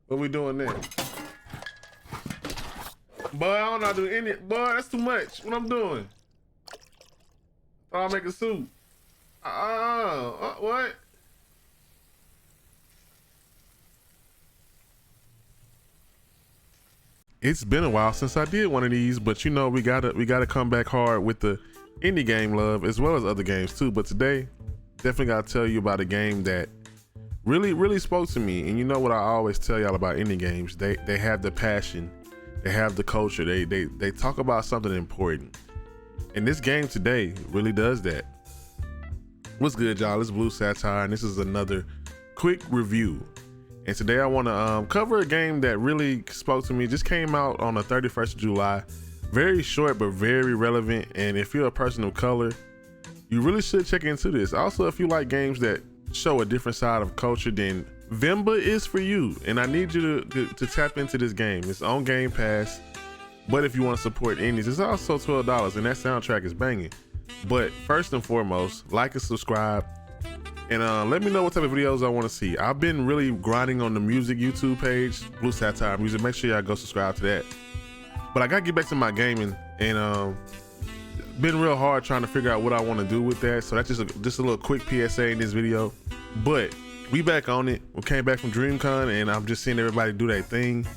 What we doing then? Boy, I don't know how to do any. Boy, that's too much. What I'm doing? I'll make a soup. What? It's been a while since I did one of these, but you know we gotta come back hard with the indie game love as well as other games too. But today, definitely gotta tell you about a game that really spoke to me. And you know what I always tell y'all about indie games? They have the passion, they have the culture, they talk about something important. And this game today really does that. What's good, y'all? It's Blue Satire, and this is another quick review. And today I want to cover a game that really spoke to me. Just came out on the 31st of July. Very short, but very relevant. And if you're a person of color, you really should check into this. Also, if you like games that show a different side of culture, then Venba is for you. And I need you to tap into this game. It's on Game Pass. But if you want to support indies, it's also $12, and that soundtrack is banging. But first and foremost, like and subscribe. And let me know what type of videos I want to see. I've been really grinding on the music YouTube page, Blue Satire Music. Make sure y'all go subscribe to that. But I gotta get back to my gaming, and been real hard trying to figure out what I want to do with that. So that's just a little quick PSA in this video. But we back on it. We came back from DreamCon, and I'm just seeing everybody do their thing.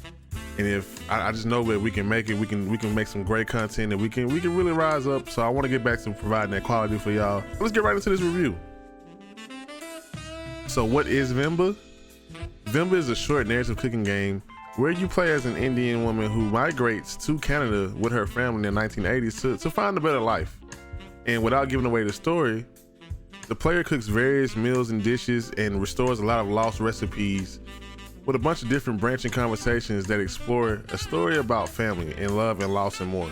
And if I just know that we can make it, we can make some great content, and we can really rise up. So I want to get back to providing that quality for y'all. Let's get right into this review. So what is Venba? Venba is a short narrative cooking game where you play as an Indian woman who migrates to Canada with her family in the 1980s to find a better life. And without giving away the story, the player cooks various meals and dishes and restores a lot of lost recipes with a bunch of different branching conversations that explore a story about family and love and loss and more.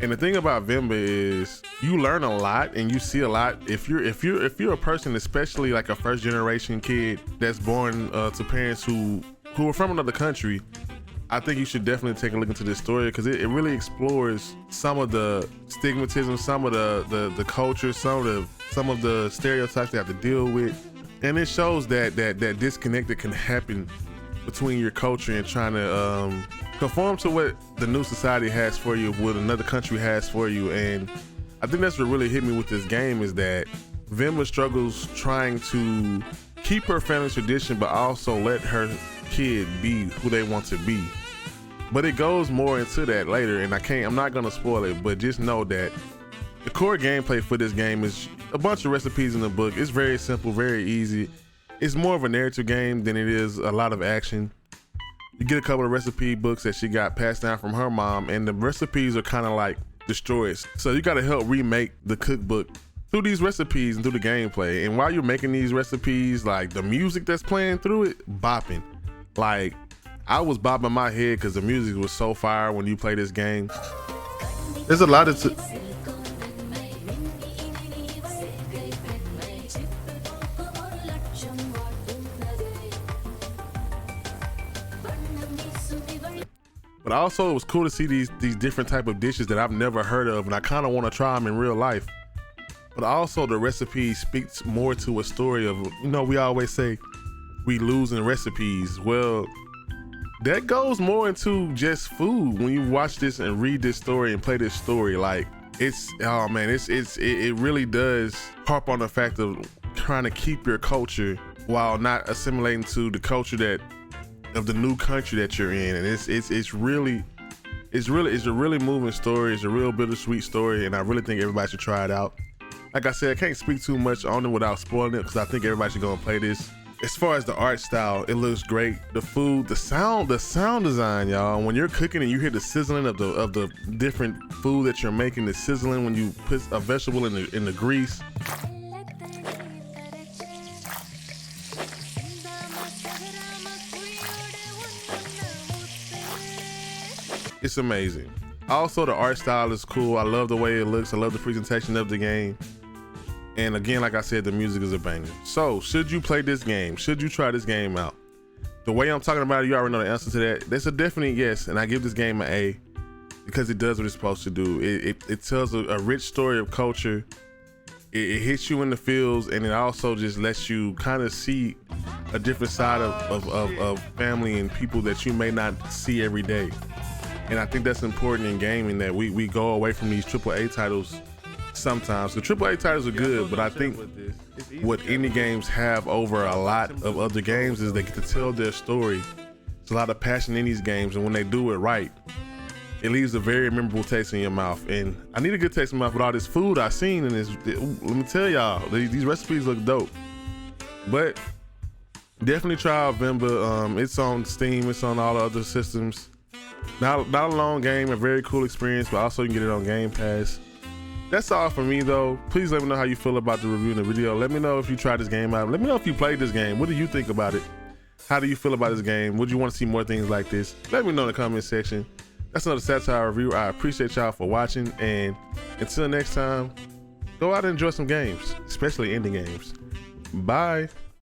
And the thing about Venba is you learn a lot and you see a lot. If you're a person, especially like a first generation kid that's born to parents who are from another country, I think you should definitely take a look into this story, because it really explores some of the stigmatism, some of the culture, some of the stereotypes they have to deal with. And it shows that disconnect that can happen between your culture and trying to conform to what the new society has for you, what another country has for you. And I think that's what really hit me with this game, is that Venba struggles trying to keep her family tradition, but also let her kid be who they want to be. But it goes more into that later, and I'm not gonna spoil it, but just know that the core gameplay for this game is a bunch of recipes in the book. It's very simple, very easy. It's more of a narrative game than it is a lot of action. You get a couple of recipe books that she got passed down from her mom, and the recipes are kind of like destroyed. So you got to help remake the cookbook through these recipes and through the gameplay. And while you're making these recipes, like the music that's playing through it, bopping. Like I was bopping my head because the music was so fire when you play this game. There's a lot of But also it was cool to see these different type of dishes that I've never heard of, and I kind of want to try them in real life. But also the recipe speaks more to a story of, you know, we always say we losing recipes. Well, that goes more into just food. When you watch this and read this story and play this story, like it really does harp on the fact of trying to keep your culture while not assimilating to the culture of the new country that you're in. And it's a really moving story. It's a real bittersweet story, and I really think everybody should try it out. Like I said, I can't speak too much on it without spoiling it, because I think everybody should go and play this. As far as the art style, it looks great. The food, the sound design, y'all. When you're cooking and you hear the sizzling of the different food that you're making, the sizzling when you put a vegetable in the grease. It's amazing. Also, the art style is cool. I love the way it looks. I love the presentation of the game. And again, like I said, the music is a banger. So, should you play this game? Should you try this game out? The way I'm talking about it, you already know the answer to that. That's a definite yes, and I give this game an A because it does what it's supposed to do. It tells a rich story of culture. It hits you in the feels, and it also just lets you kind of see a different side of family and people that you may not see every day. And I think that's important in gaming, that we go away from these AAA titles sometimes. The AAA titles are good, but I think what indie games have over a lot of other games is they get to tell their story. There's a lot of passion in these games, and when they do it right, it leaves a very memorable taste in your mouth. And I need a good taste in my mouth with all this food I've seen, and let me tell y'all, these recipes look dope. But definitely try out Venba. It's on Steam, it's on all the other systems. Not a long game, a very cool experience, but also you can get it on Game Pass. That's all for me though. Please let me know how you feel about the review in the video. Let me know if you tried this game out. Let me know if you played this game. What do you think about it? How do you feel about this game? Would you want to see more things like this? Let me know in the comment section. That's another Satire review. I appreciate y'all for watching, and until next time, go out and enjoy some games, especially indie games. Bye.